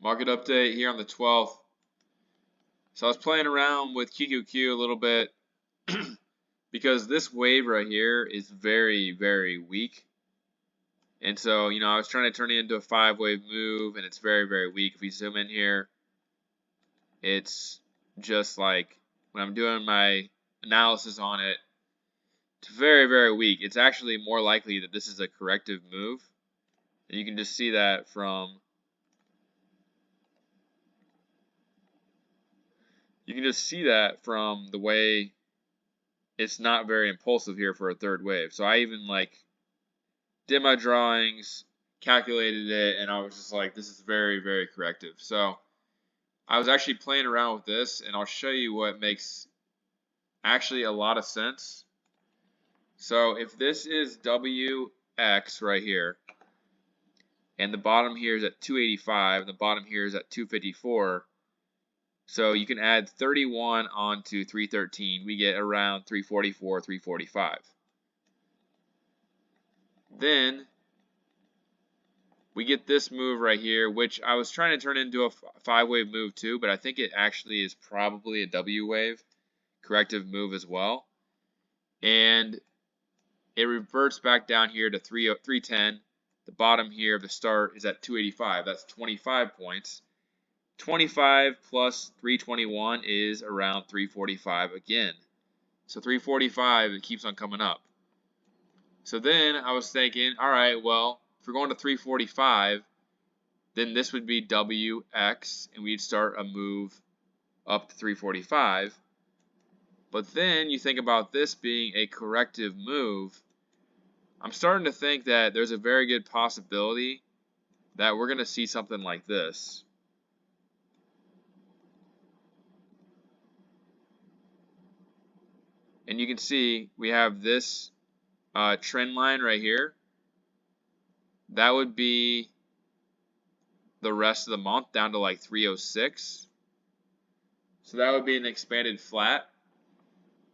Market update here on the 12th. So I was playing around with QQQ a little bit because this wave right here is very, very weak. And so, I was trying to turn it into a 5-wave move, and it's very, very weak. If we zoom in here, it's just like when I'm doing my analysis on it, it's very, very weak. It's actually more likely that this is a corrective move. And you can just see that from the way it's not very impulsive here for a third wave. So I even did my drawings, calculated it, and I was just like, this is very, very corrective. So I was actually playing around with this, and I'll show you what makes actually a lot of sense. So if this is WX right here, and the bottom here is at 285, and the bottom here is at 254, so you can add 31 onto 313. We get around 344, 345. Then we get this move right here, which I was trying to turn into a 5-wave move too, but I think it actually is probably a W wave corrective move as well. And it reverts back down here to 310. The bottom here of the start is at 285. That's 25 points. 25 plus 321 is around 345 again. So 345, it keeps on coming up. So then I was thinking, all right, well, if we're going to 345, then this would be WX, and we'd start a move up to 345. But then you think about this being a corrective move. I'm starting to think that there's a very good possibility that we're going to see something like this. And you can see we have this trend line right here. That would be the rest of the month down to like 306. So that would be an expanded flat.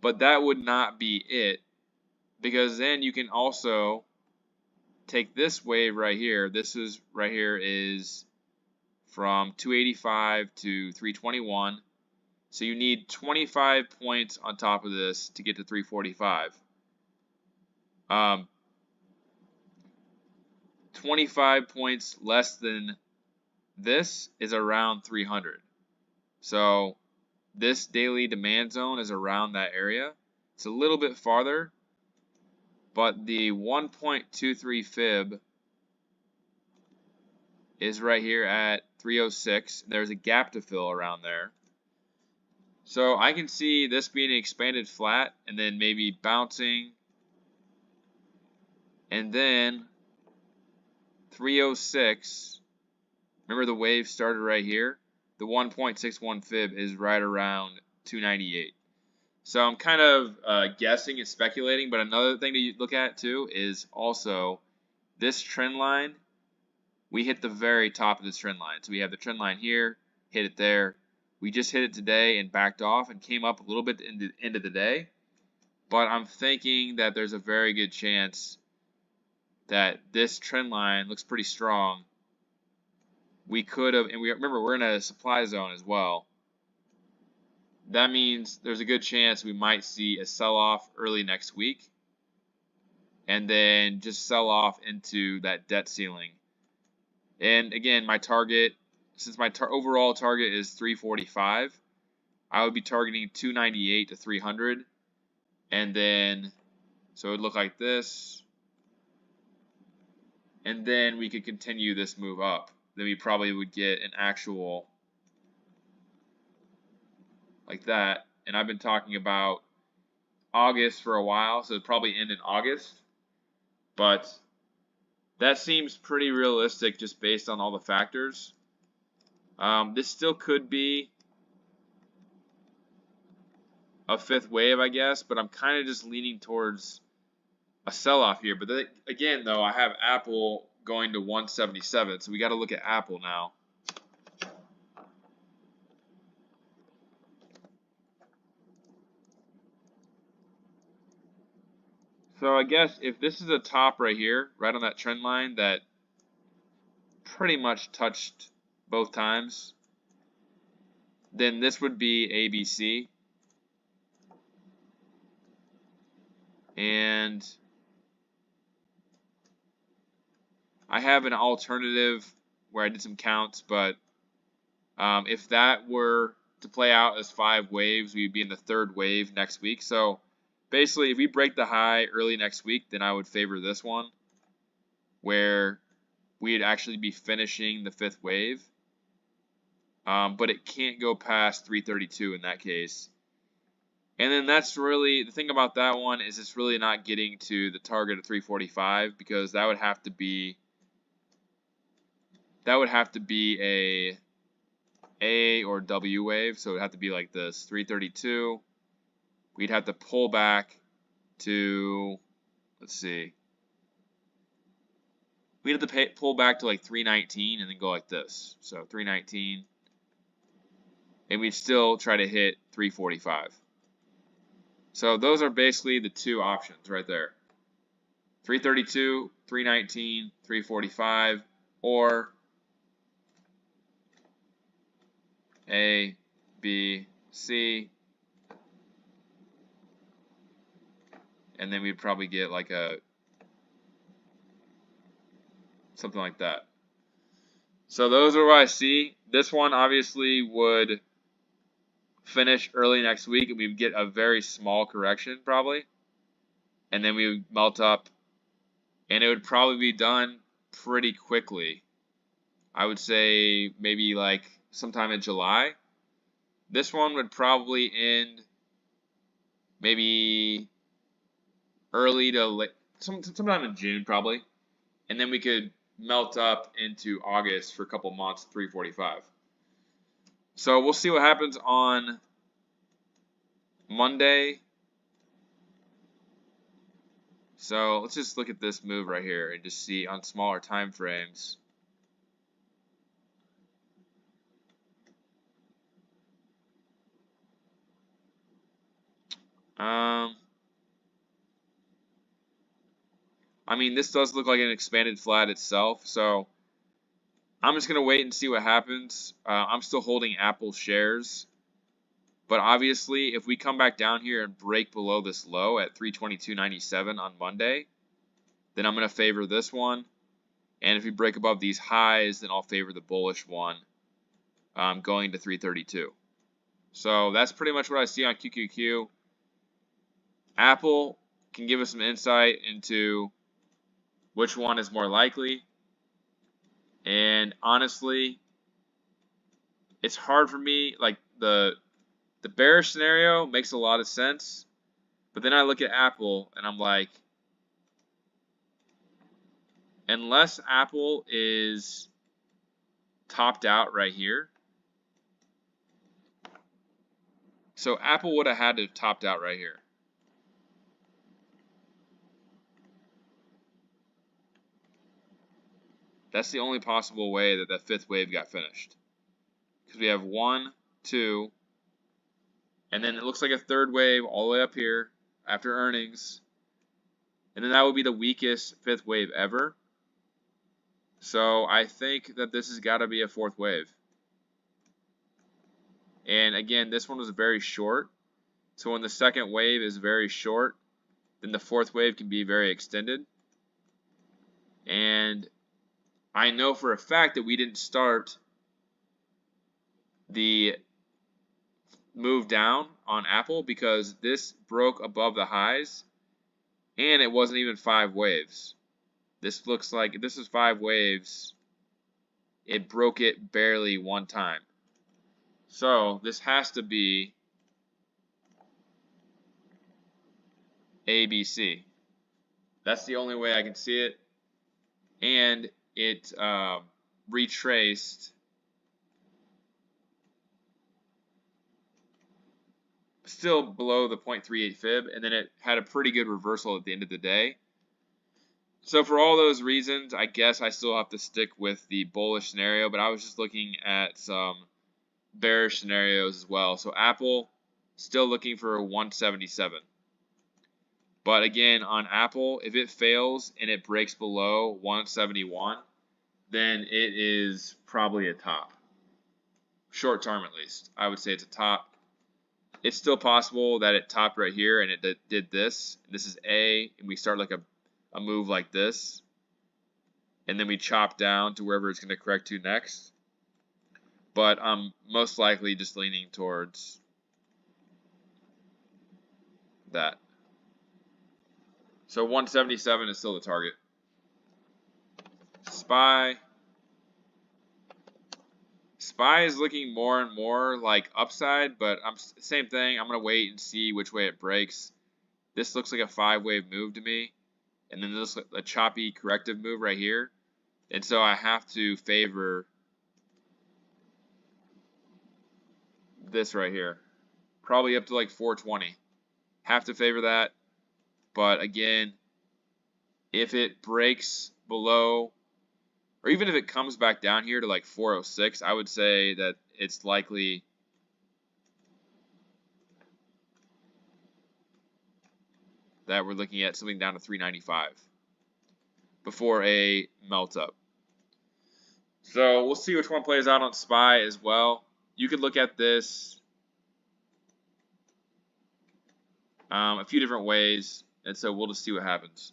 But that would not be it, because then you can also take this wave right here. This is right here is from 285 to 321. So you need 25 points on top of this to get to 345. 25 points less than this is around 300. So this daily demand zone is around that area. It's a little bit farther, but the 1.23 fib is right here at 306. There's a gap to fill around there. So I can see this being an expanded flat and then maybe bouncing, and then 306. Remember the wave started right here? The 1.61 fib is right around 298. So I'm kind of guessing and speculating, but another thing to look at too is also this trend line. We hit the very top of this trend line. So we have the trend line here, hit it there. We just hit it today and backed off and came up a little bit in the end of the day. But I'm thinking that there's a very good chance that this trend line looks pretty strong. We could have, and we remember we're in a supply zone as well. That means there's a good chance we might see a sell-off early next week and then just sell off into that debt ceiling. And again, my target, since my overall target is 345, I would be targeting 298 to 300. And then, so it would look like this. And then we could continue this move up. Then we probably would get an actual like that. And I've been talking about August for a while, so it'd probably end in August. But that seems pretty realistic just based on all the factors. This still could be a 5th wave, I guess, but I'm kind of just leaning towards a sell-off here. But then, again, though, I have Apple going to 177, so we got to look at Apple now. So I guess if this is a top right here, right on that trend line that pretty much touched both times, then this would be ABC. And I have an alternative where I did some counts, but if that were to play out as 5 waves, we'd be in the 3rd wave next week. So basically, if we break the high early next week, then I would favor this one, where we'd actually be finishing the 5th wave. But it can't go past 332 in that case. And then that's really, the thing about that one is it's really not getting to the target of 345, because that would have to be a or W wave, so it would have to be like this, 332. We'd have to pull back to, let's see, we'd have to pull back to like 319 and then go like this. So 319, and we'd still try to hit 345. So those are basically the 2 options right there. 332, 319, 345, or A, B, C, and then we'd probably get like something like that. So those are what I see. This one obviously would finish early next week, and we'd get a very small correction probably, and then we would melt up, and it would probably be done pretty quickly. I would say maybe like sometime in July. This one would probably end maybe early to late, sometime in June probably, and then we could melt up into August for a couple months, 345. So we'll see what happens on Monday. So let's just look at this move right here and just see on smaller time frames. I mean, this does look like an expanded flat itself, so I'm just going to wait and see what happens. I'm still holding Apple shares, but obviously if we come back down here and break below this low at 322.97 on Monday, then I'm going to favor this one, and if we break above these highs, then I'll favor the bullish one going to 332. So that's pretty much what I see on QQQ. Apple can give us some insight into which one is more likely. And honestly, it's hard for me. Like the bearish scenario makes a lot of sense, but then I look at Apple and I'm like, unless Apple is topped out right here. So Apple would have had to have topped out right here. That's the only possible way that that 5th wave got finished. Because we have 1, 2, and then it looks like a 3rd wave all the way up here after earnings. And then that would be the weakest 5th wave ever. So I think that this has got to be a 4th wave. And again, this one was very short. So when the 2nd wave is very short, then the 4th wave can be very extended. And I know for a fact that we didn't start the move down on Apple because this broke above the highs and it wasn't even 5 waves. This looks like if this is 5 waves, it broke it barely one time. So this has to be ABC. That's the only way I can see it. And it retraced still below the 0.38 fib, and then it had a pretty good reversal at the end of the day. So for all those reasons, I guess I still have to stick with the bullish scenario, but I was just looking at some bearish scenarios as well. So Apple still looking for a 177. But again, on Apple, if it fails and it breaks below 171, then it is probably a top. short term at least. I would say it's a top. It's still possible that it topped right here and it did this. This is A, and we start like a move like this, and then we chop down to wherever it's going to correct to next. But I'm most likely just leaning towards that. So 177 is still the target. SPY. SPY is looking more and more like upside, but same thing. I'm going to wait and see which way it breaks. This looks like a 5-wave move to me. And then this a choppy corrective move right here. And so I have to favor this right here. Probably up to like 420. Have to favor that. But again, if it breaks below, or even if it comes back down here to like 406, I would say that it's likely that we're looking at something down to 395 before a melt up. So we'll see which one plays out on SPY as well. You could look at this a few different ways, and so we'll just see what happens.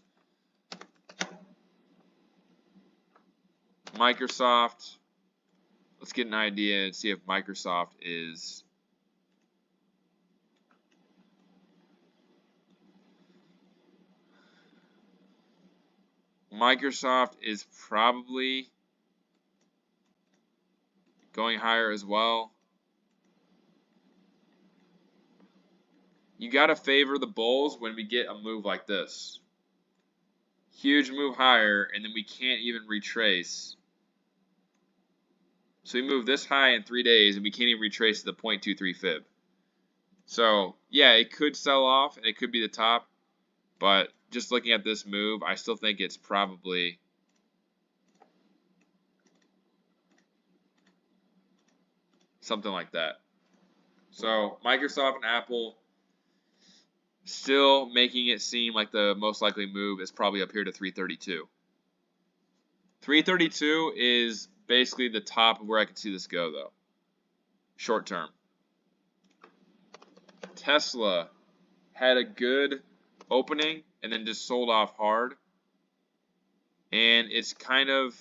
Microsoft. Let's get an idea and see if Microsoft is probably going higher as well. You got to favor the bulls when we get a move like this. Huge move higher, and then we can't even retrace. So we move this high in 3 days, and we can't even retrace the 0.23 fib. So, yeah, it could sell off, and it could be the top. But just looking at this move, I still think it's probably something like that. So Microsoft and Apple still making it seem like the most likely move is probably up here to 332. 332 is basically the top of where I can see this go, though. Short term. Tesla had a good opening and then just sold off hard. And it's kind of,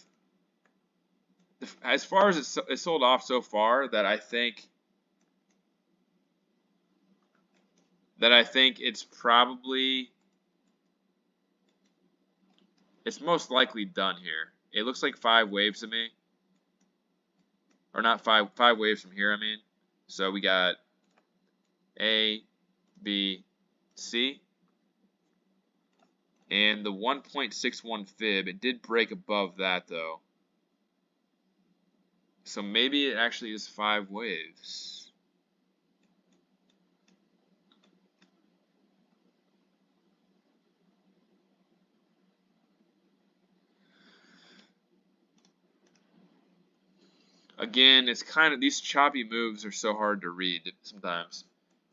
as far as it's sold off so far, that I think it's probably, it's most likely done here. It looks like 5 waves to me. Or not 5 waves from here, I mean. So we got A, B, C. And the 1.61 fib, it did break above that though. So maybe it actually is 5 waves. Again, it's kind of, these choppy moves are so hard to read sometimes.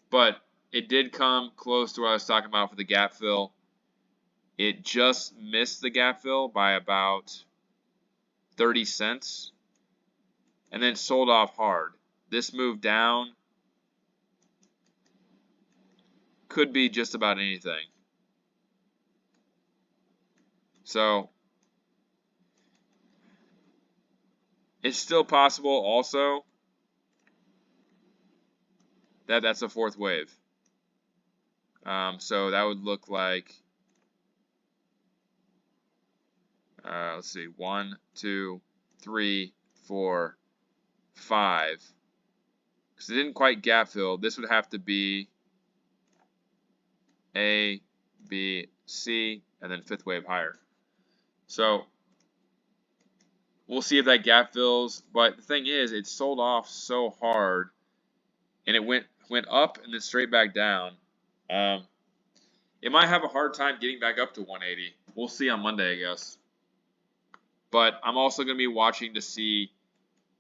But it did come close to what I was talking about for the gap fill. It just missed the gap fill by about 30 cents. And then sold off hard. This move down could be just about anything. So it's still possible also that that's a 4th wave. So that would look like, let's see, 1, 2, 3, 4, 5. Because it didn't quite gap fill. This would have to be A, B, C, and then 5th wave higher. So we'll see if that gap fills. But the thing is, it sold off so hard, and it went up and then straight back down. It might have a hard time getting back up to 180. We'll see on Monday, I guess. But I'm also going to be watching to see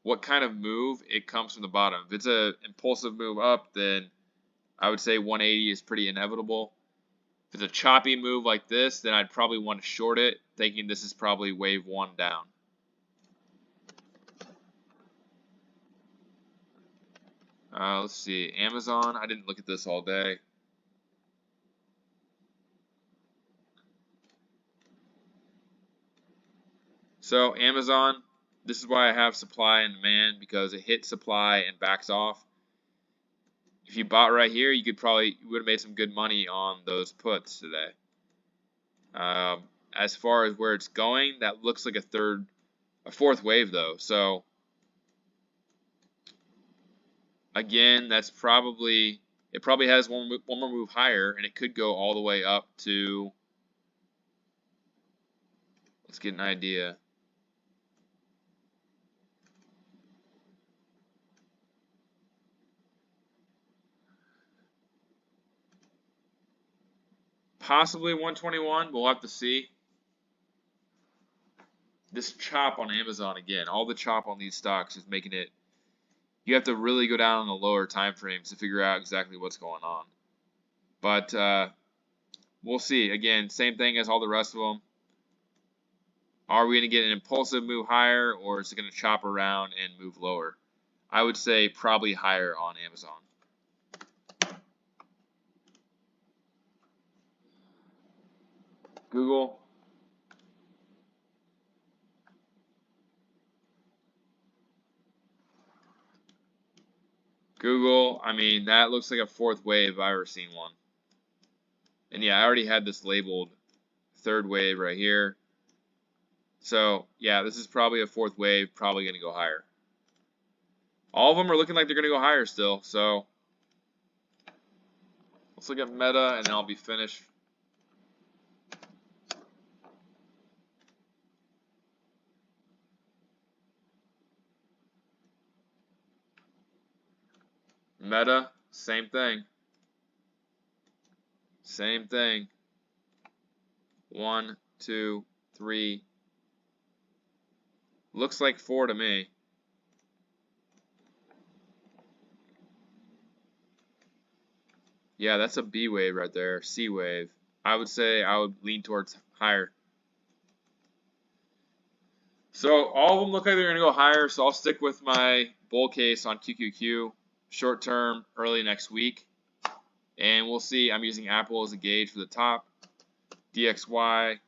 what kind of move it comes from the bottom. If it's an impulsive move up, then I would say 180 is pretty inevitable. If it's a choppy move like this, then I'd probably want to short it, thinking this is probably wave 1 down. Let's see. Amazon. I didn't look at this all day. So Amazon, this is why I have supply and demand, because it hits supply and backs off. If you bought right here, you would have made some good money on those puts today. As far as where it's going, that looks like a fourth wave though. So again, it probably has one more move higher, and it could go all the way up to. Let's get an idea. Possibly 121. We'll have to see. This chop on Amazon again, all the chop on these stocks is making it. You have to really go down on the lower time frames to figure out exactly what's going on. But we'll see. Again, same thing as all the rest of them. Are we going to get an impulsive move higher, or is it going to chop around and move lower? I would say probably higher on Amazon. Google. Google, I mean, that looks like a fourth wave if I've ever seen one. And yeah, I already had this labeled third wave right here. So yeah, this is probably a fourth wave, probably going to go higher. All of them are looking like they're going to go higher still. So let's look at Meta, and then I'll be finished. Meta, same thing. Same thing. 1, 2, 3. Looks like 4 to me. Yeah, that's a B wave right there. C wave. I would say I would lean towards higher. So all of them look like they're going to go higher, so I'll stick with my bull case on QQQ, short term, early next week. And we'll see. I'm using Apple as a gauge for the top. DXY.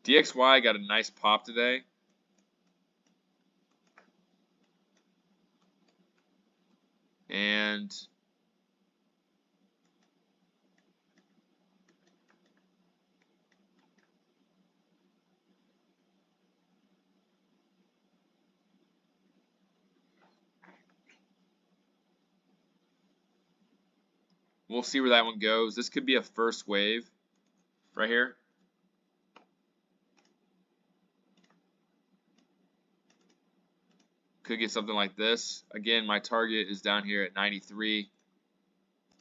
DXY got a nice pop today. And we'll see where that one goes. This could be a first wave right here. Could get something like this. Again, my target is down here at 93.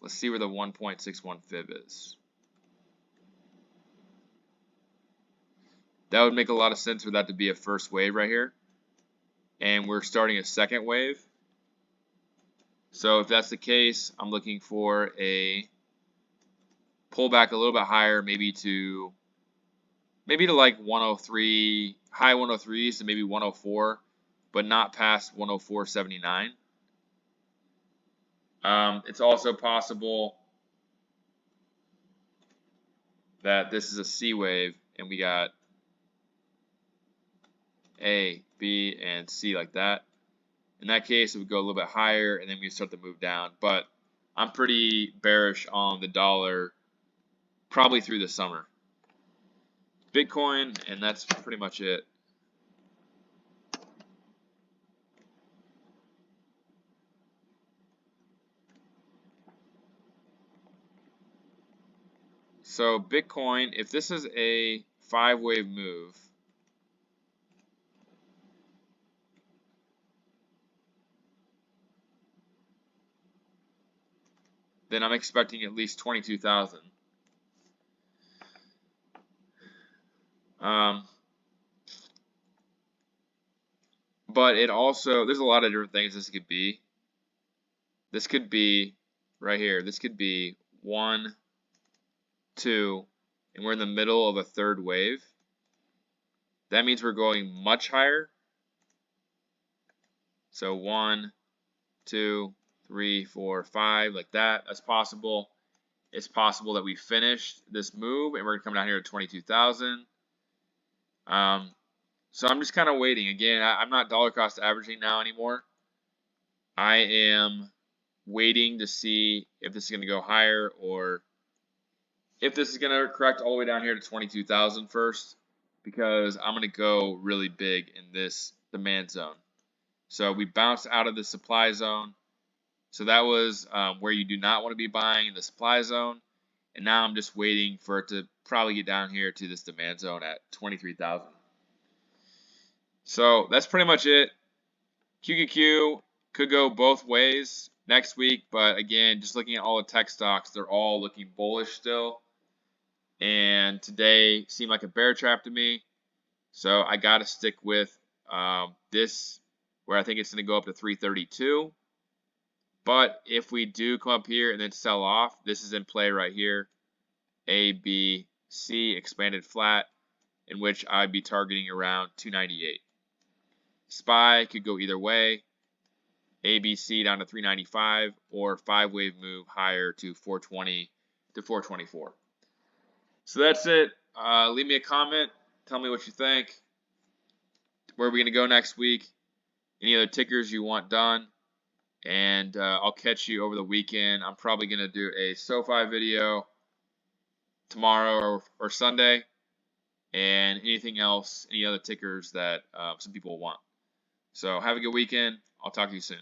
Let's see where the 1.61 fib is. That would make a lot of sense for that to be a first wave right here. And we're starting a second wave. So if that's the case, I'm looking for a pullback a little bit higher, maybe to like 103, high 103s to maybe 104, but not past 104.79. It's also possible that this is a C wave and we got A, B, and C like that. In that case, it would go a little bit higher and then we start to move down. But I'm pretty bearish on the dollar probably through the summer. Bitcoin, and that's pretty much it. So Bitcoin, if this is a 5-wave move, then I'm expecting at least 22,000. But it also, there's a lot of different things this could be. This could be right here. This could be 1, 2, and we're in the middle of a third wave. That means we're going much higher. So 1, 2, 3, 4, 5, like that. That's possible. It's possible that we finished this move and we're gonna come down here to 22,000. So I'm just kind of waiting. Again, I'm not dollar cost averaging now anymore. I am waiting to see if this is going to go higher or if this is going to correct all the way down here to 22,000 first, because I'm going to go really big in this demand zone. So we bounced out of the supply zone. So that was where you do not want to be buying in the supply zone. And now I'm just waiting for it to probably get down here to this demand zone at 23,000. So that's pretty much it. QQQ could go both ways next week, but again, just looking at all the tech stocks, they're all looking bullish still. And today seemed like a bear trap to me. So I got to stick with this, where I think it's going to go up to 332. But if we do come up here and then sell off, this is in play right here. A, B, C, expanded flat, in which I'd be targeting around 298. SPY could go either way. ABC down to 395 or 5-wave move higher to 420 to 424. So that's it. Leave me a comment. Tell me what you think. Where are we going to go next week? Any other tickers you want done? And I'll catch you over the weekend. I'm probably going to do a SoFi video tomorrow or Sunday. And anything else, any other tickers that some people want. So have a good weekend. I'll talk to you soon.